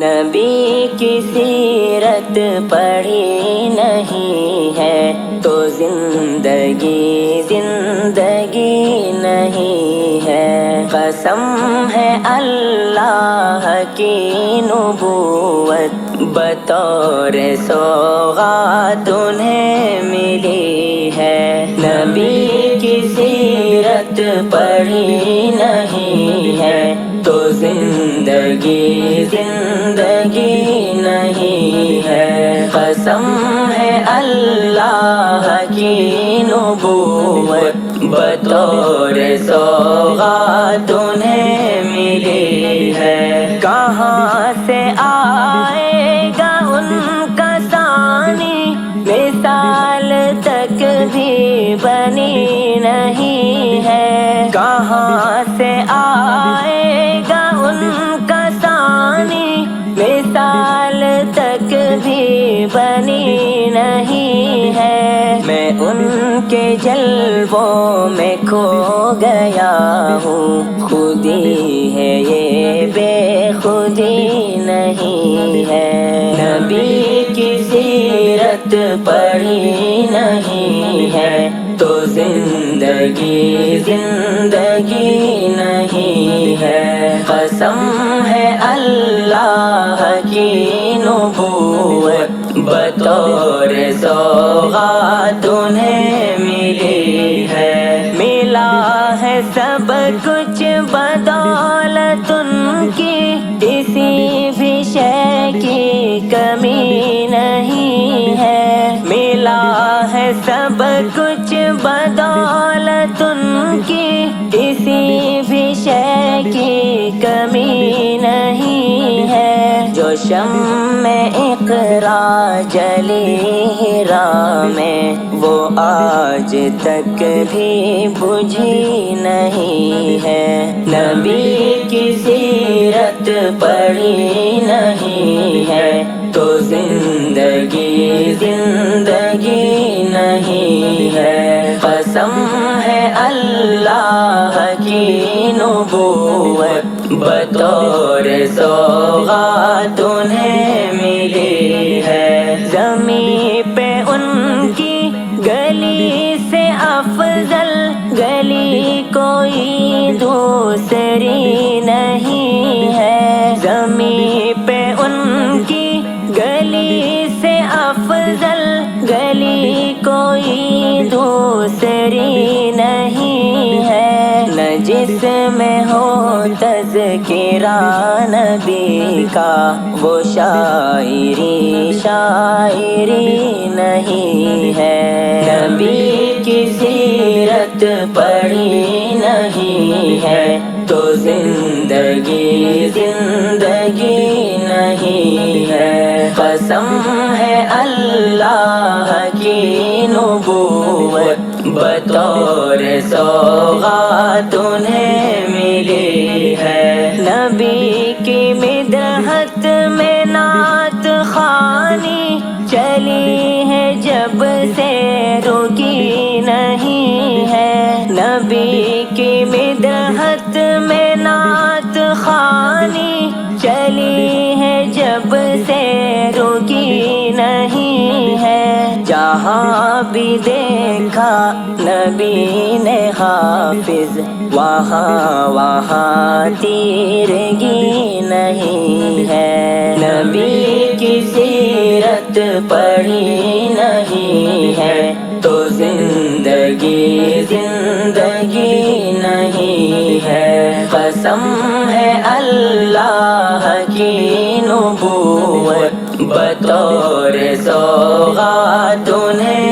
نبی کی سیرت پڑھی نہیں ہے تو زندگی زندگی نہیں ہے۔ قسم ہے اللہ کی نبوت بطور سوغات انہیں ملی ہے۔ نبی کی سیرت پڑھی نہیں ہے تو زندگی زندگی نہیں ہے۔ قسم ہے اللہ کی نبوت بطور سوغات انہیں ملی ہے۔ کہاں سے آئے گا ان کا ثانی، مثال تک بھی بنی نہیں ہے۔ کہاں سے آئے گا ان کا ثانی، مثال تک بھی بنی نہیں ہے۔ میں ان کے جلووں میں کھو گیا ہوں، خودی ہے یہ بے خودی نہیں ہے۔ نبی کی سیرت پڑھی نہیں ہے تو زندگی زندگی نہیں ہے۔ قسم ہے اللہ کی نبوت بطور سوغات انہیں ملی ہے۔ ملا ہے سب کچھ بدولت ان کی، کسی بھی شے کی کمی نہیں ہے۔ ملا ہے سب کچھ بدولت ان کی، کسی بھی شے کی کمی نہیں ہے۔ جو شمع اقرا جلی ہرا میں، وہ آج تک بھی بجھی نہیں ہے۔ نبی کی سیرت پڑھی نہیں ہے تو زندگی زندگی نہیں ہے۔ قسم ہے اللہ کی نبوت بطور سوغات انہیں ملی ہے۔ زمین پہ ان کی گلی سے افضل گلی کوئی دوسری نہیں ہے۔ زمین پہ ان کی گلی سے افضل گلی کوئی دوسری نہیں ہے۔ نہ جس میں ہو تذکرہ نبی کا، وہ شاعری شاعری نہیں ہے۔ نبی کی سیرت پڑھی نہیں ہے تو زندگی زندگی نہیں ہے۔ قسم ہے اللہ کی نبوت بطور سوغات انہیں ملی ہے۔ نبی کی مدحت میں نعت خوانی چلی ہے جب سے رکی نہیں ہے۔ نبی کی مدحت میں نعت خوانی چلی ہے جب سے رکی نہیں ہے۔ جہاں بھی دیکھا نبی نے حافظ، وہاں وہاں تیرگی نہیں ہے۔ نبی کی سیرت پڑھی نہیں ہے تو زندگی زندگی نہیں ہے۔ قسم ہے اللہ کی نبوت بطور سوغات انہیں